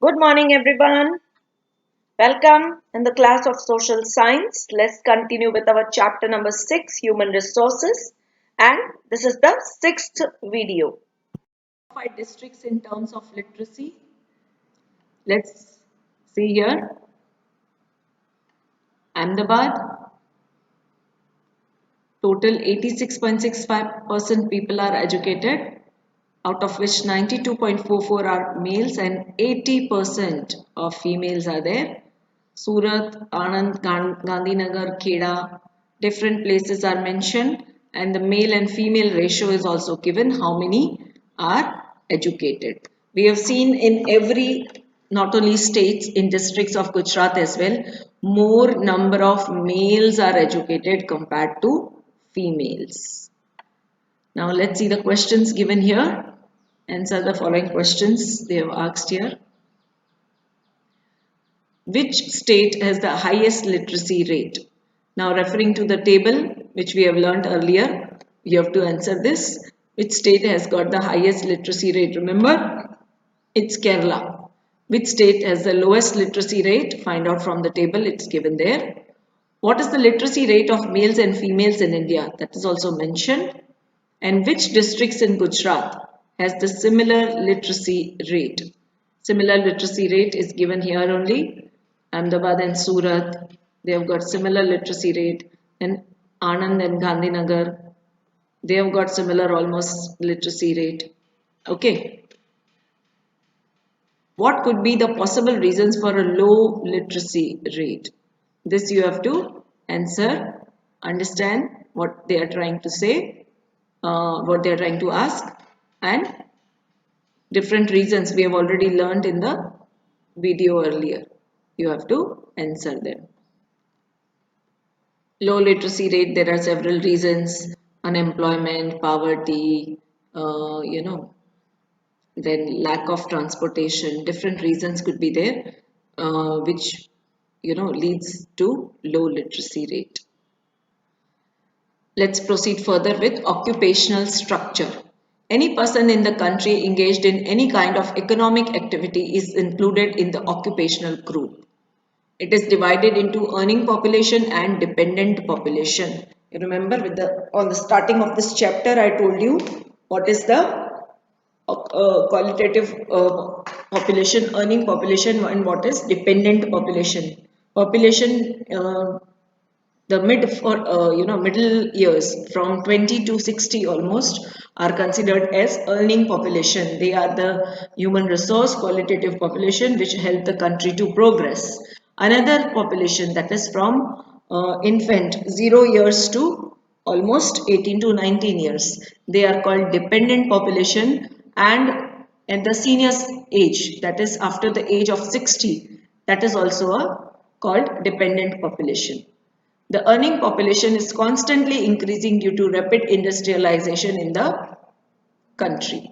Good morning, everyone. Welcome in the class of social science. Let's continue with our chapter number 6, human resources. And this is the sixth video. Five districts in terms of literacy. Let's see here. Ahmedabad, total 86.65% people are educated, out of which 92.44 are males and 80% of females are there. Surat, Anand, Gandhinagar, Kheda, different places are mentioned, and the male and female ratio is also given how many are educated. We have seen in every, not only states, in districts of Gujarat as well, more number of males are educated compared to females. Now let's see the questions given here. Answer the following questions they have asked here. Which state has the highest literacy rate? Now referring to the table which we have learned earlier, you have to answer this. Which state has got the highest literacy rate? Remember, it's Kerala. Which state has the lowest literacy rate? Find out from the table, it's given there. What is the literacy rate of males and females in India? That is also mentioned. And which districts in Gujarat has the similar literacy rate? Similar literacy rate is given here only. Ahmedabad and Surat, they have got similar literacy rate. And Anand and Gandhinagar, they have got similar almost literacy rate. Okay. What could be the possible reasons for a low literacy rate? This you have to answer, understand what they are trying to say, what they are trying to ask, and different reasons we have already learned in the video earlier. You have to answer them. Low literacy rate, there are several reasons: unemployment, poverty, then lack of transportation. Different reasons could be there, which leads to low literacy rate. Let's proceed further with occupational structure. Any person in the country engaged in any kind of economic activity is included in the occupational group. It is divided into earning population and dependent population. You remember with the on the starting of this chapter I told you what is the qualitative population, earning population, and what is dependent population. Population, the middle years from 20 to 60 almost are considered as earning population. They are the human resource qualitative population which help the country to progress. Another population, that is from infant 0 years to almost 18 to 19 years, they are called dependent population. And at the senior age, that is after the age of 60, that is also called dependent population. The earning population is constantly increasing due to rapid industrialization in the country.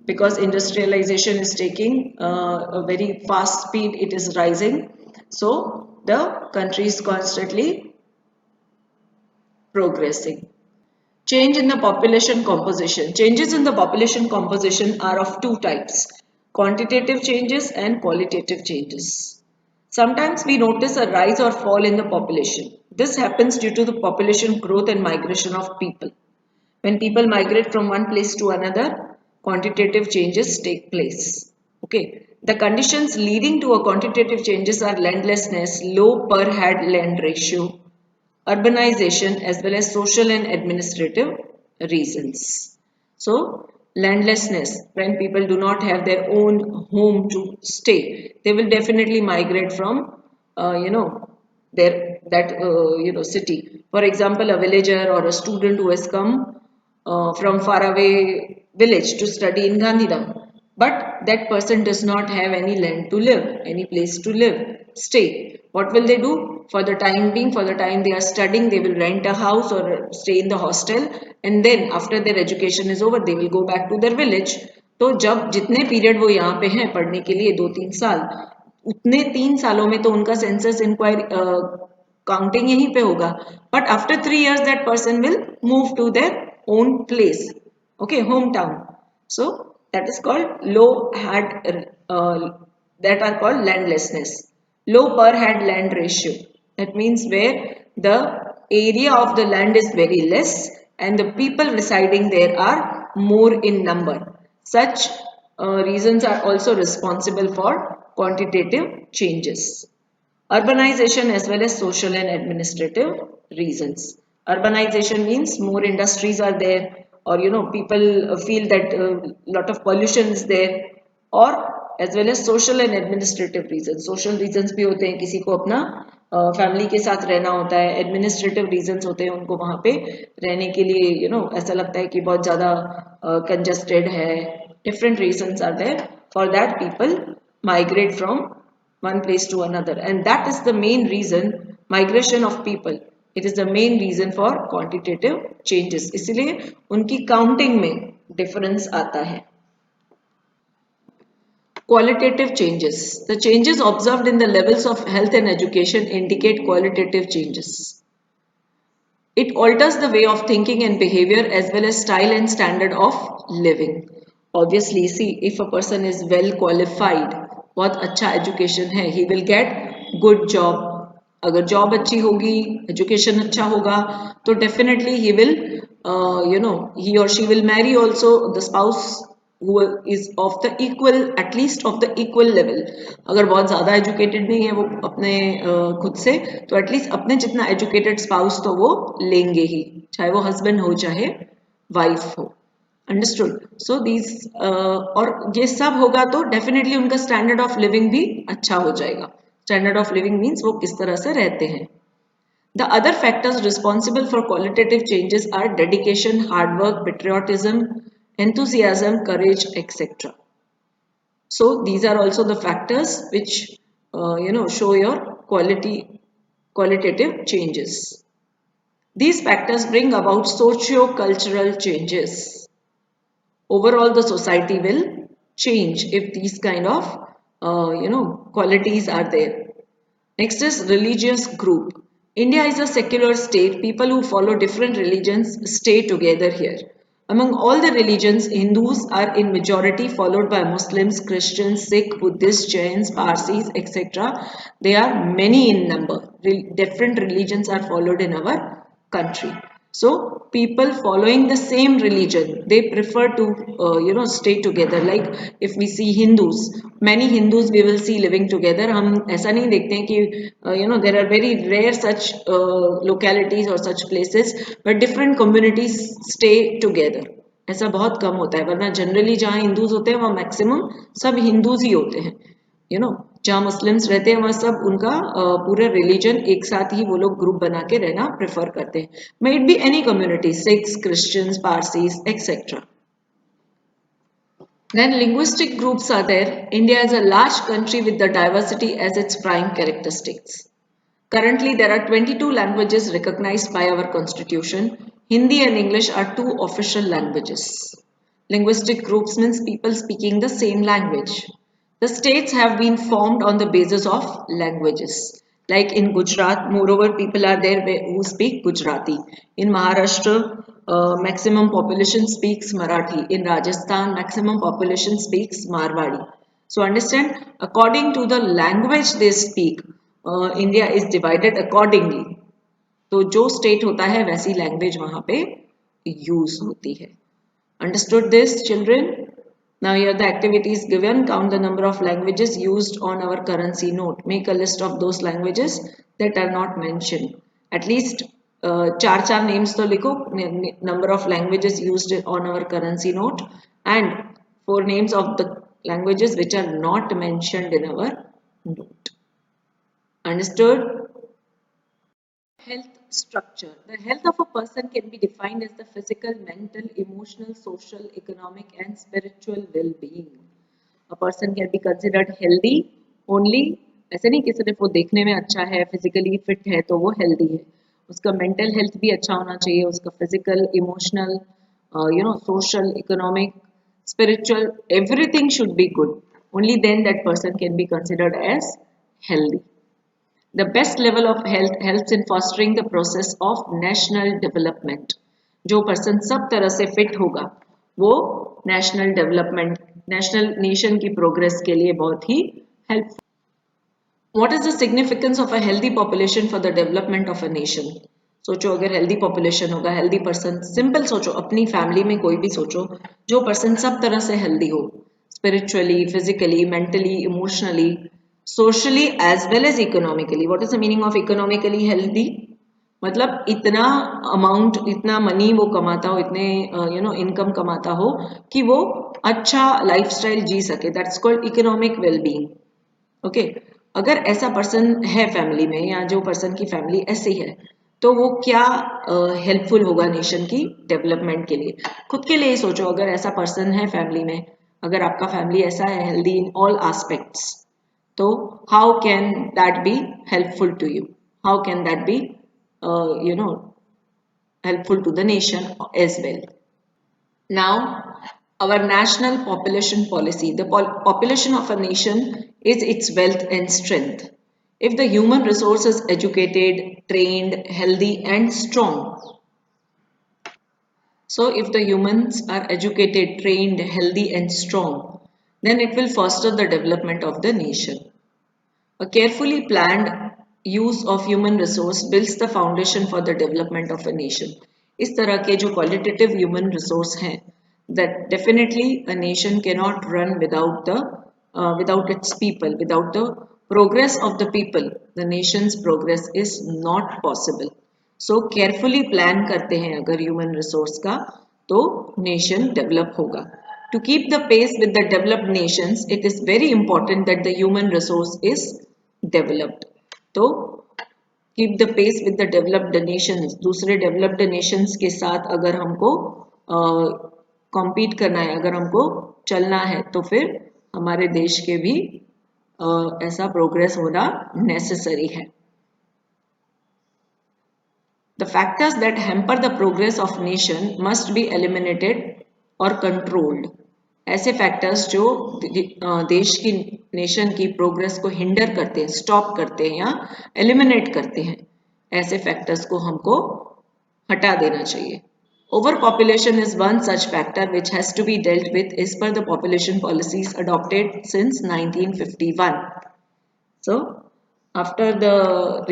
Because industrialization is taking a very fast speed, it is rising. So the country is constantly progressing. Change in the population composition. Changes in the population composition are of two types: quantitative changes and qualitative changes. Sometimes we notice a rise or fall in the population. This happens due to the population growth and migration of people. When people migrate from one place to another, quantitative changes take place. Okay. The conditions leading to a quantitative changes are landlessness, low per head land ratio, urbanization, as well as social and administrative reasons. So, landlessness, when people do not have their own home to stay, they will definitely migrate from, their that city. For example, a villager or a student who has come from faraway village to study in Gandhidham, but that person does not have any land to live, any place to live, stay. What will they do? For the time being, for the time they are studying, they will rent a house or stay in the hostel, and then after their education is over, they will go back to their village. तो जब जितने period वो यहाँ पे हैं पढ़ने के लिए 2-3 साल, उतने 3 सालों में तो उनका सेंसस इंक्वायरी काउंटिंग यहीं पे होगा. But after 3 years that person will move to their own place, okay, hometown. So that is called low had that are called landlessness. Low per head land ratio. That means where the area of the land is very less and the people residing there are more in number. Such reasons are also responsible for quantitative changes. Urbanization as well as social and administrative reasons. Urbanization means more industries are there, or people feel that a lot of pollution is there, or as well as social and administrative reasons. Social reasons भी होते हैं, किसी को अपना family के साथ रहना होता है. एडमिनिस्ट्रेटिव रीजंस होते हैं, उनको वहाँ पे रहने के लिए ऐसा लगता है कि बहुत ज़्यादा कंजेस्टेड है. Different reasons are there for that people migrate from one place to another, and that is the main reason. Migration of people, it is the main reason for quantitative changes. इसलिए उनकी counting में difference आता है. Qualitative changes. The changes observed in the levels of health and education indicate qualitative changes. It alters the way of thinking and behavior as well as style and standard of living. Obviously, see, if a person is well qualified, बहुत अच्छा education है, he will get good job. अगर job अच्छी होगी, education अच्छा होगा, तो definitely he will, he or she will marry also the spouse who is of the equal, at least of the equal level. अगर बहुत ज़्यादा educated नहीं है वो अपने खुद से, तो at least अपने जितना educated spouse तो वो लेंगे ही, चाहे वो husband हो चाहे wife हो. Understood? So these और ये सब होगा तो definitely उनका standard of living भी अच्छा हो जाएगा. Standard of living means वो किस तरह से रहते हैं. The other factors responsible for qualitative changes are dedication, hard work, patriotism, enthusiasm, courage, etc. So these are also the factors which show your qualitative changes. These factors bring about socio-cultural changes. Overall, the society will change if these kind of qualities are there. Next is religious group. India is a secular state. People who follow different religions stay together here. Among all the religions, Hindus are in majority, followed by Muslims, Christians, Sikh, Buddhists, Jains, Parsis, etc. They are many in number. Different religions are followed in our country. So people following the same religion, they prefer to stay together. Like if we see Hindus, many Hindus we will see living together. हम ऐसा नहीं देखते हैं कि there are very rare such localities or such places where different communities stay together. ऐसा बहुत कम होता है, वरना जनरली जहाँ हिंदूज होते हैं वहाँ मैक्सिमम सब हिंदूज ही होते हैं. जहाँ मुस्लिम्स रहते हैं वहाँ सब उनका पूरा रिलीजन एक साथ ही वो लोग ग्रुप बना के रहना प्रेफर करते हैं. May it be any community, Sikhs, Christians, Parsis, etcetera. Then linguistic groups are there. India is a large country with the diversity as its prime characteristics. Currently, there are 22 languages recognized by our constitution. Hindi and English are two official languages. Linguistic groups means people speaking the same language. The states have been formed on the basis of languages. Like in Gujarat, moreover, people are there who speak Gujarati. In Maharashtra, maximum population speaks Marathi. In Rajasthan, maximum population speaks Marwari. So understand, according to the language they speak, India is divided accordingly. तो जो state होता है वैसी language वहाँ पे use होती है. Understood this, children? Now here the activities given. Count the number of languages used on our currency note. Make a list of those languages that are not mentioned. At least चार names तो लिखो. Number of languages used on our currency note and 4 names of the languages which are not mentioned in our note. Understood? Health structure. The health of a person can be defined as the physical, mental, emotional, social, economic and spiritual well-being. A person can be considered healthy only, ऐसे नहीं कि सिर्फ वो देखने में अच्छा है, physically fit है तो वो हेल्दी है. उसका मेंटल हेल्थ भी अच्छा होना चाहिए, उसका physical, emotional, social, economic, spiritual, everything should be good. Only then that person can be considered as healthy. The best level of health helps in fostering the process of national development. जो person सब तरह से fit होगा वो national development, national nation की progress के लिए बहुत ही help. What is the significance of a healthy population for the development of a nation? सोचो अगर हेल्दी पॉपुलेशन होगा, हेल्दी पर्सन, सिंपल सोचो, अपनी फैमिली में कोई भी सोचो, जो पर्सन सब तरह से हेल्दी हो, spiritually, physically, mentally, emotionally, socially as well as economically. What is the meaning of economically healthy? मतलब इतना अमाउंट, इतना मनी वो कमाता हो, इतने इनकम कमाता हो कि वो अच्छा लाइफस्टाइल जी सके, that's called economic wellbeing. Okay, अगर ऐसा पर्सन है फैमिली में, या जो पर्सन की फैमिली ऐसी है, तो वो क्या हेल्पफुल होगा नेशन की डेवलपमेंट के लिए। खुद के लिए ही सोचो, अगर ऐसा पर्सन है फैमिली में, अगर आपका फैमिली ऐसा है हेल्दी इन ऑल एस्पेक्ट्स, तो how can that be helpful to you, how can that be helpful to the nation as well. Now, our national population policy. The population of a nation is its wealth and strength. If the human resource is educated, trained, healthy and strong. So if the humans are educated, trained, healthy and strong, then it will foster the development of the nation. A carefully planned use of human resource builds the foundation for the development of a nation. इस तरह के जो qualitative human resource हैं, that definitely a nation cannot run without its people, without the progress of the people. The nation's progress is not possible. So carefully plan करते हैं अगर human resource का, तो nation develop होगा. To keep the pace with the developed nations, it is very important that the human resource is developed. तो keep the pace with the developed nations, दूसरे developed nations के साथ अगर हमको compete करना है, अगर हमको चलना है, तो फिर हमारे देश के भी ऐसा प्रोग्रेस होना नेसेसरी है. The factors that hamper the progress of nation must be eliminated or controlled. ऐसे फैक्टर्स जो देश की, नेशन की प्रोग्रेस को हिंडर करते हैं, स्टॉप करते हैं या एलिमिनेट करते हैं, ऐसे फैक्टर्स को हमको हटा देना चाहिए. Overpopulation is one such factor which has to be dealt with as per the population policies adopted since 1951. So after the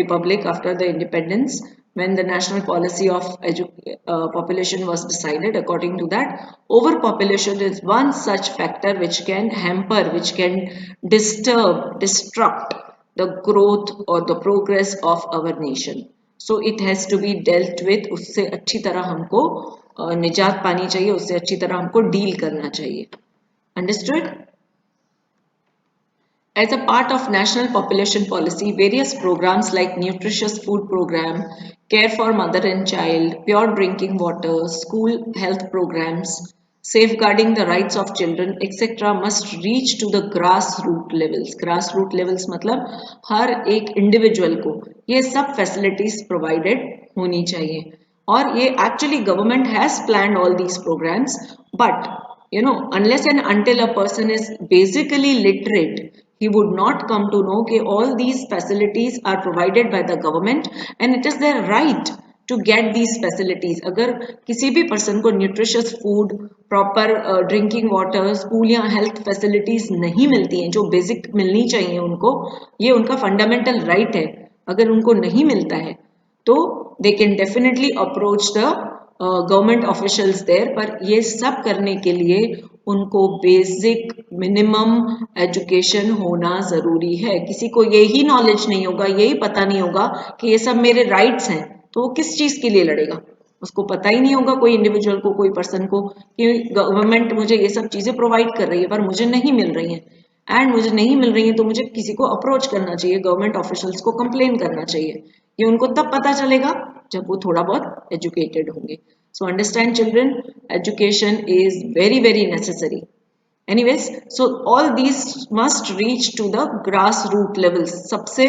republic, after the independence, when the national policy of population was decided, according to that, overpopulation is one such factor which can hamper, which can disturb, destruct the growth or the progress of our nation. So it has to be dealt with. उससे अच्छी तरह हमको निजात पानी चाहिए, उससे अच्छी तरह हमको डील करना चाहिए. Understood? As a part of national population policy, various programs like nutritious food program, care for mother and child, pure drinking water, school health programs, safeguarding the rights of children, etc. must reach to the grassroots levels. Grassroots levels मतलब हर एक individual को ये सब facilities provided होनी चाहिए. और ये actually government has planned all these programs, but unless and until a person is basically literate, he would not come to know that all these facilities are provided by the government and it is their right to get these facilities. अगर किसी भी person को nutritious food, proper drinking water, school या health facilities नहीं मिलती हैं, जो basic मिलनी चाहिए उनको, ये उनका fundamental right है, अगर उनको नहीं मिलता है, तो they can definitely approach the government officials there. पर ये सब करने के लिए उनको बेसिक मिनिमम एजुकेशन होना ज़रूरी है. किसी को यही नॉलेज नहीं होगा, यही पता नहीं होगा कि ये सब मेरे राइट्स हैं, तो वो किस चीज़ के लिए लड़ेगा. उसको पता ही नहीं होगा, कोई इंडिविजुअल को, कोई पर्सन को, कि गवर्नमेंट मुझे ये सब चीज़ें प्रोवाइड कर रही है पर मुझे नहीं मिल रही हैं, एंड मुझे नहीं मिल रही है तो मुझे किसी को अप्रोच करना चाहिए, गवर्नमेंट ऑफिशियल्स को कंप्लेन करना चाहिए. ये उनको तब पता चलेगा जब वो थोड़ा बहुत एजुकेटेड होंगे. So understand children, education is very very necessary. Anyways, so all these must reach to the grassroots levels. सबसे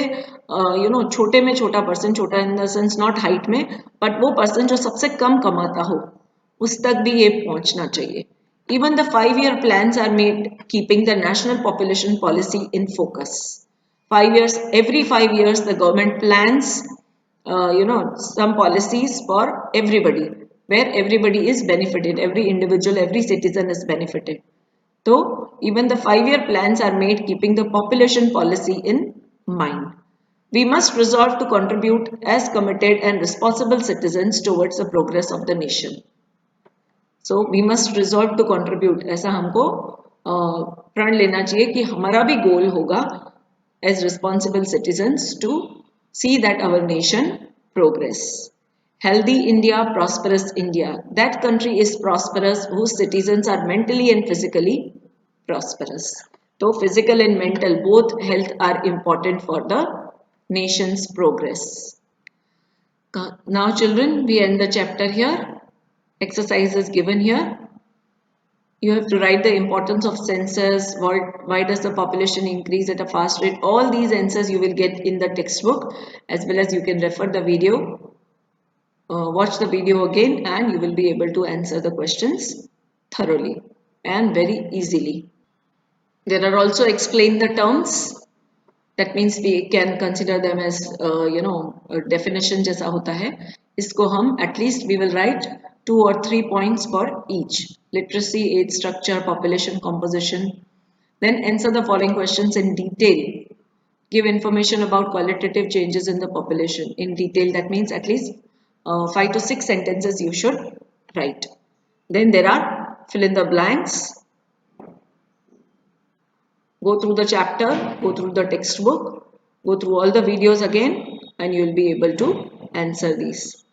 छोटे में छोटा पर्सन, छोटा in the sense not height में, बट वो पर्सन जो सबसे कम कमाता हो, उस तक भी ये पहुंचना चाहिए. Even the 5-year plans are made keeping the national population policy in focus. 5 years, every 5 years, the government plans, some policies for everybody. where everybody is benefited, every individual, every citizen is benefited. So even the 5-year plans are made keeping the population policy in mind. We must resolve to contribute as committed and responsible citizens towards the progress of the nation. So we must resolve to contribute. ऐसा हमको प्रण लेना चाहिए कि हमारा भी गोल होगा as responsible citizens to see that our nation progress. Healthy India, prosperous India. That country is prosperous whose citizens are mentally and physically prosperous. So physical and mental both health are important for the nation's progress. Now children, we end the chapter here. Exercise is given here. You have to write the importance of census, why does the population increase at a fast rate. All these answers you will get in the textbook, as well as you can refer the video, watch the video again, and you will be able to answer the questions thoroughly and very easily. There are also explain the terms. That means we can consider them as a definition जैसा होता है. इसको हम at least we will write 2 or 3 points for each. Literacy, age structure, population composition. Then answer the following questions in detail. Give information about qualitative changes in the population in detail. That means at least 5 to 6 sentences you should write. Then there are fill in the blanks. Go through the chapter, go through the textbook, go through all the videos again, and you will be able to answer these.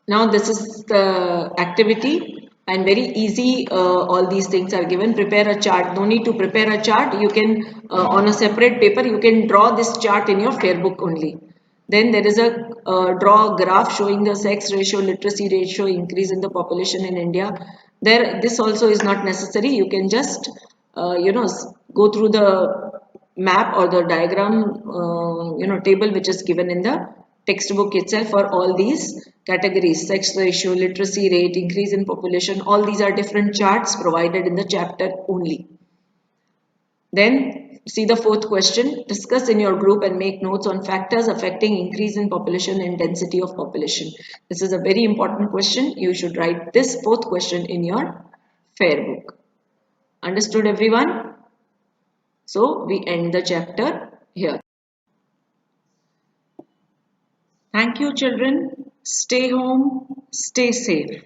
Now this is the activity, and very easy, all these things are given. Prepare a chart. No need to prepare a chart. You can on a separate paper you can draw this chart in your fair book only. Then there is a draw a graph showing the sex ratio, literacy ratio increase in the population in India. There, this also is not necessary. You can just go through the map or the diagram, table which is given in the textbook itself for all these categories: sex ratio, literacy rate, increase in population. All these are different charts provided in the chapter only. Then see the fourth question. Discuss in your group and make notes on factors affecting increase in population and density of population. This is a very important question. You should write this fourth question in your fair book. Understood everyone? So we end the chapter here. Thank you children. Stay home, stay safe.